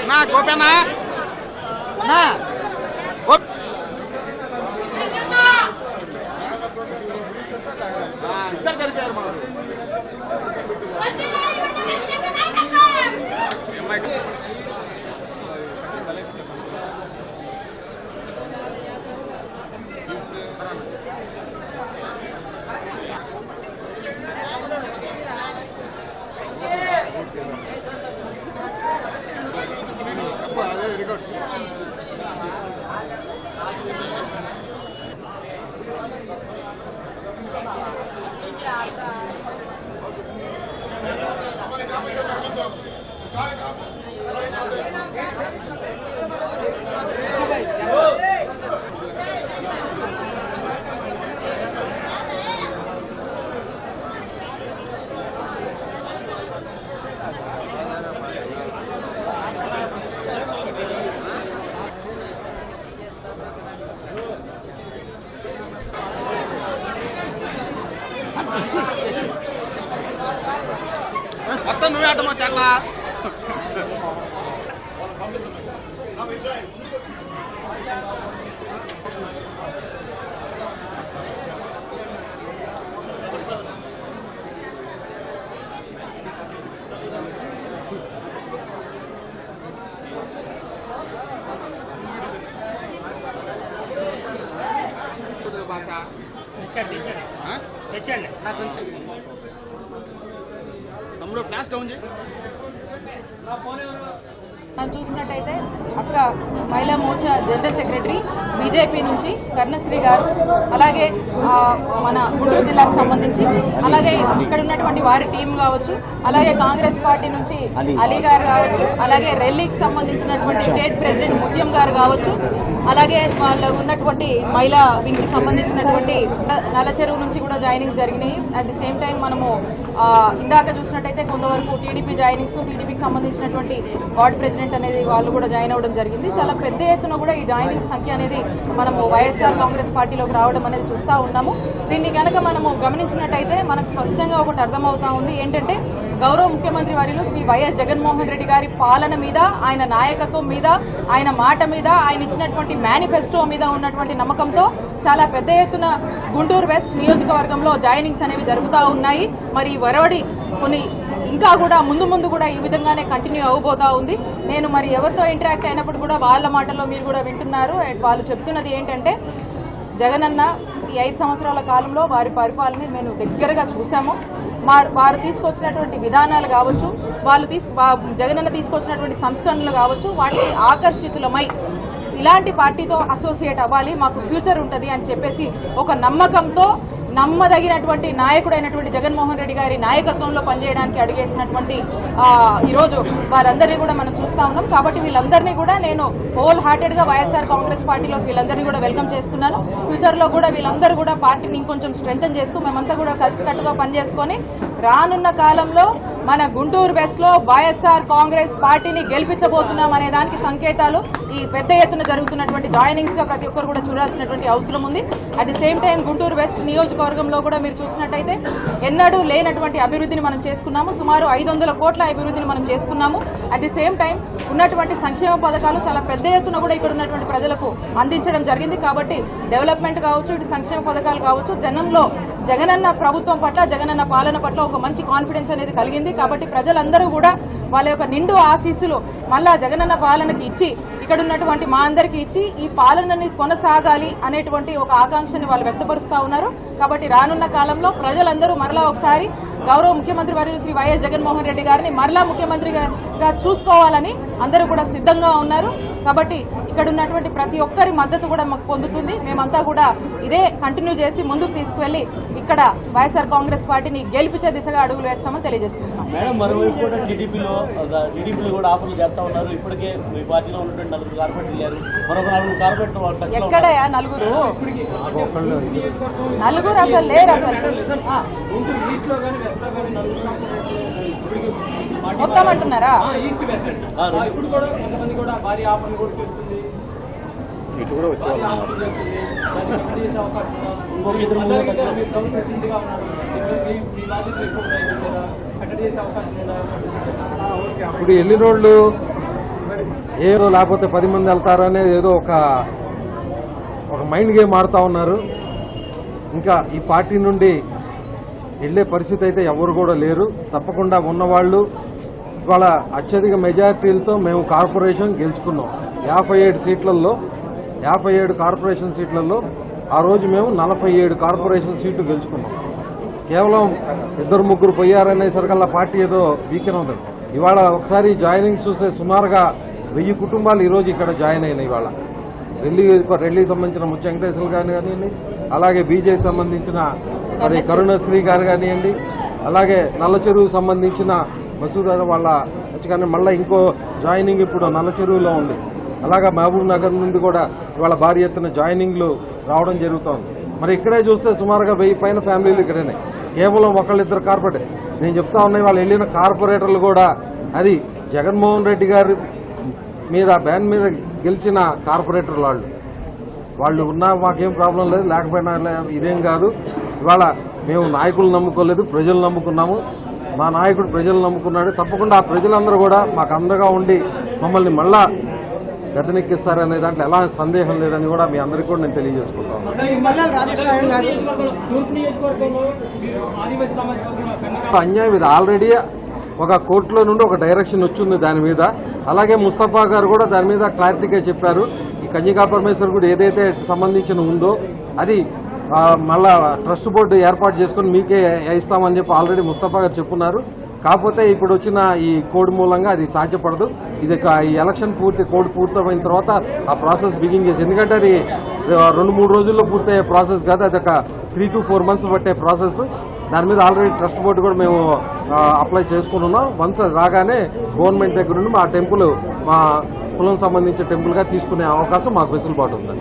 నా గోపేనా నా ఇద్దరు కలిపారు మొత్తం నువ్వే అడ్డమో చెట్ల తెచ్చండి నాకు కొంచెం తమ్ముడు ఫ్లాష్ డౌన్ చేయి. మనం చూసినట్టయితే అక్క మహిళా మోర్చా జనరల్ సెక్రటరీ బీజేపీ నుంచి కర్ణశ్రీ గారు, అలాగే మన గుంటూరు జిల్లాకు సంబంధించి, అలాగే ఇక్కడ ఉన్నటువంటి వారి టీం కావచ్చు, అలాగే కాంగ్రెస్ పార్టీ నుంచి అలీ గారు కావచ్చు, అలాగే రెల్లీకి సంబంధించినటువంటి స్టేట్ ప్రెసిడెంట్ ముత్యం గారు కావచ్చు, అలాగే వాళ్ళు ఉన్నటువంటి మహిళా వింగ్కి సంబంధించినటువంటి నల్లచెరువు నుంచి కూడా జాయినింగ్స్ జరిగినాయి. అట్ ది సేమ్ టైం మనము ఇందాక చూసినట్టయితే కొంతవరకు టీడీపీ జాయినింగ్స్, టీడీపీకి సంబంధించినటువంటి వార్డ్ ప్రెసిడెంట్ అనేది వాళ్ళు కూడా జాయిన్ అవ్వడం జరిగింది. చాలా పెద్ద ఎత్తున కూడా ఈ జాయినింగ్ సంఖ్య అనేది మనము వైఎస్ఆర్ కాంగ్రెస్ పార్టీలోకి రావడం అనేది చూస్తూ ఉన్నాము. దీన్ని కనుక మనము గమనించినట్టయితే మనకు స్పష్టంగా ఒకటి అర్థమవుతా ఉంది. ఏంటంటే గౌరవ ముఖ్యమంత్రి వర్యులు శ్రీ వైఎస్ జగన్మోహన్ రెడ్డి గారి పాలన మీద, ఆయన నాయకత్వం మీద, ఆయన మాట మీద, ఆయన ఇచ్చినటువంటి మేనిఫెస్టో మీద ఉన్నటువంటి నమ్మకంతో చాలా పెద్ద ఎత్తున గుంటూరు వెస్ట్ నియోజకవర్గంలో జాయినింగ్స్ అనేవి జరుగుతూ ఉన్నాయి. మరి వరవడి కొన్ని ఇంకా కూడా ముందు కూడా ఈ విధంగానే కంటిన్యూ అవ్వబోతా ఉంది. నేను మరి ఎవరితో ఇంటరాక్ట్ అయినప్పుడు కూడా వాళ్ళ మాటల్లో మీరు కూడా వింటున్నారు. వాళ్ళు చెప్తున్నది ఏంటంటే, జగనన్న ఈ 5 సంవత్సరాల కాలంలో వారి పరిపాలన మేము దగ్గరగా చూసాము. వారు తీసుకొచ్చినటువంటి విధానాలు కావచ్చు, జగనన్న తీసుకొచ్చినటువంటి సంస్కరణలు కావచ్చు, వాటికి ఆకర్షితులమై ఇలాంటి పార్టీతో అసోసియేట్ అవ్వాలి, మాకు ఫ్యూచర్ ఉంటుంది అని చెప్పేసి ఒక నమ్మకంతో నమ్మదగినటువంటి నాయకుడైనటువంటి జగన్మోహన్ రెడ్డి గారి నాయకత్వంలో పనిచేయడానికి అడిగేసినటువంటి ఈరోజు వారందరినీ కూడా మనం చూస్తూ ఉన్నాం. కాబట్టి వీళ్ళందరినీ కూడా నేను హోల్ హార్టెడ్గా వైఎస్ఆర్ కాంగ్రెస్ పార్టీలోకి వీళ్ళందరినీ కూడా వెల్కమ్ చేస్తున్నాను. ఫ్యూచర్లో కూడా వీళ్ళందరూ కూడా పార్టీని ఇంకొంచెం స్ట్రెంథన్ చేస్తూ మేమంతా కూడా కలిసికట్టుగా పనిచేసుకొని రానున్న కాలంలో మన గుంటూరు వెస్ట్లో వైఎస్ఆర్ కాంగ్రెస్ పార్టీని గెలిపించబోతున్నాం అనే దానికి సంకేతాలు ఈ పెద్ద ఎత్తున జరుగుతున్నటువంటి జాయినింగ్స్గా ప్రతి ఒక్కరు కూడా చూడాల్సినటువంటి అవసరం ఉంది. At the same time Guntur west నియోజకవర్గంలో కూడా మీరు చూసినట్టయితే ఎన్నడూ లేనటువంటి అభివృద్ధిని మనం చేసుకున్నాము. సుమారు 500 కోట్ల అభివృద్ధిని మనం చేసుకున్నాము. అట్ ది సేమ్ టైం ఉన్నటువంటి సంక్షేమ పథకాలు చాలా పెద్ద ఎత్తున కూడా ఇక్కడ ఉన్నటువంటి ప్రజలకు అందించడం జరిగింది. కాబట్టి డెవలప్మెంట్ కావచ్చు, ఇటు సంక్షేమ పథకాలు కావచ్చు, జనంలో జగనన్న ప్రభుత్వం పట్ల, జగనన్న పాలన పట్ల ఒక మంచి కాన్ఫిడెన్స్ అనేది కలిగింది. కాబట్టి ప్రజలందరూ కూడా వాళ్ళ యొక్క నిండు ఆశీస్సులు మళ్ళా జగనన్న పాలనకి ఇచ్చి, ఇక్కడ ఉన్నటువంటి మా అందరికీ ఇచ్చి ఈ పాలనని కొనసాగాలి అనేటువంటి ఒక ఆకాంక్షని వాళ్ళు వ్యక్తపరుస్తూ ఉన్నారు. కాబట్టి రానున్న కాలంలో ప్రజలందరూ మరలా ఒకసారి గౌరవ ముఖ్యమంత్రి వర్యులు శ్రీ వైఎస్ జగన్మోహన్ రెడ్డి గారిని మరలా ముఖ్యమంత్రిగా చూసుకోవాలని అందరూ కూడా సిద్ధంగా ఉన్నారు. కాబట్టి ఇక్కడ ఉన్నటువంటి ప్రతి ఒక్కరి మద్దతు కూడా మాకు పొందుతుంది. మేమంతా కూడా ఇదే కంటిన్యూ చేసి ముందుకు తీసుకువెళ్లి ఇక్కడ వైఎస్ఆర్ కాంగ్రెస్ పార్టీని గెలిపించే దిశగా అడుగులు వేస్తామని తెలియజేసుకుంటున్నాం. మేడం, మరోవైపు కూడా టీడీపీలో కూడా ఆఫర్లు చేస్తా ఉన్నారు. ఇప్పటికే మీ పార్టీలో ఉన్నటువంటి 4 కార్పొరేట్ వెళ్ళారు. మరొక 4 కార్పొరేట్ ఎక్కడయా నలుగురు అసలు లేరు. అసలు మొత్తం అంటున్నారా? ఇప్పుడు కూడా కొంతమంది కూడా భారీ ఆఫర్లు కూడా చేస్తుంది. ఇటు కూడా వచ్చేవాళ్ళు ఇప్పుడు ఎన్ని రోజులు ఏదో లేకపోతే 10 మంది వెళ్తారనేది ఏదో ఒక మైండ్ గేమ్ ఆడుతూ ఉన్నారు. ఇంకా ఈ పార్టీ నుండి వెళ్ళే పరిస్థితి అయితే ఎవరు కూడా లేరు. తప్పకుండా ఉన్నవాళ్ళు ఇవాళ అత్యధిక మెజారిటీలతో మేము కార్పొరేషన్ గెలుచుకున్నాం. 57 సీట్లలో 57 కార్పొరేషన్ సీట్లలో ఆ రోజు మేము 47 కార్పొరేషన్ సీట్లు గెలుచుకున్నాం. కేవలం 2-3 పోయారనేసరికల్లా పార్టీ ఏదో వీకెన్ ఉంటుంది. ఇవాళ ఒకసారి జాయినింగ్స్ చూస్తే సుమారుగా 1000 కుటుంబాలు ఈరోజు ఇక్కడ జాయిన్ అయినాయి. ఇవాళ రెల్లికి సంబంధించిన ముత్య వెంకటేశ్వర గారు కానివ్వండి, అలాగే బీజేపీ సంబంధించిన మరి కరుణశ్రీ గారు కానివ్వండి, అలాగే నల్లచెరువుకు సంబంధించిన మసూద్ వాళ్ళ కానీ మళ్ళీ ఇంకో జాయినింగ్ ఇప్పుడు నల్లచెరువులో ఉంది. అలాగే మహబూబ్ నగర్ నుండి కూడా ఇవాళ భారీ ఎత్తున జాయినింగ్లు రావడం జరుగుతోంది. మరి ఇక్కడే చూస్తే సుమారుగా 1000 పైన ఫ్యామిలీలు ఇక్కడనే. కేవలం 1-2 కార్పొరేటర్ నేను చెప్తా ఉన్నాయి. వాళ్ళు వెళ్ళిన కార్పొరేటర్లు కూడా అది జగన్మోహన్ రెడ్డి గారి మీద బ్యాన్ మీద గెలిచిన కార్పొరేటర్లు వాళ్ళు ఉన్నా మాకేం ప్రాబ్లం లేదు, లేకపోయినా ఇదేం కాదు. ఇవాళ మేము నాయకులు నమ్ముకోలేదు, ప్రజలు నమ్ముకున్నాము. మా నాయకుడు ప్రజలు నమ్ముకున్నాడు. తప్పకుండా ఆ ప్రజలందరూ కూడా మాకు అండగా ఉండి మమ్మల్ని మళ్ళా గద్దెనెక్కిస్తారనే దాంట్లో ఎలా సందేహం లేదని కూడా మీ అందరికీ కూడా నేను తెలియజేసుకుంటాను. అన్యాయం ఇది ఆల్రెడీ ఒక కోర్టులో నుండి ఒక డైరెక్షన్ వచ్చింది దాని మీద. అలాగే ముస్తఫా గారు కూడా దాని మీద క్లారిటీగా చెప్పారు. ఈ కన్యకా పరమేశ్వర్ కూడా ఏదైతే సంబంధించిన ఉందో అది మళ్ళా ట్రస్ట్ బోర్డు ఏర్పాటు చేసుకుని మీకే ఇస్తామని చెప్పి ఆల్రెడీ ముస్తఫా గారు చెప్పున్నారు. కాకపోతే ఇప్పుడు వచ్చిన ఈ కోడ్ మూలంగా అది సాధ్యపడదు. ఇది ఈ ఎలక్షన్ కోడ్ పూర్తయిన తర్వాత ఆ ప్రాసెస్ బిగిన్ చేసి, ఎందుకంటే అది 2-3 రోజుల్లో పూర్తయ్యే ప్రాసెస్ కాదు, అది ఒక 3 to 4 months పట్టే ప్రాసెస్. దాని మీద ఆల్రెడీ ట్రస్ట్ బోర్డు కూడా మేము అప్లై చేసుకుని ఉన్నాం. వన్స్ రాగానే గవర్నమెంట్ దగ్గర నుండి మా టెంపుల్ మా కులం సంబంధించిన టెంపుల్గా తీసుకునే అవకాశం మాకు వెసులుబాటు ఉంది.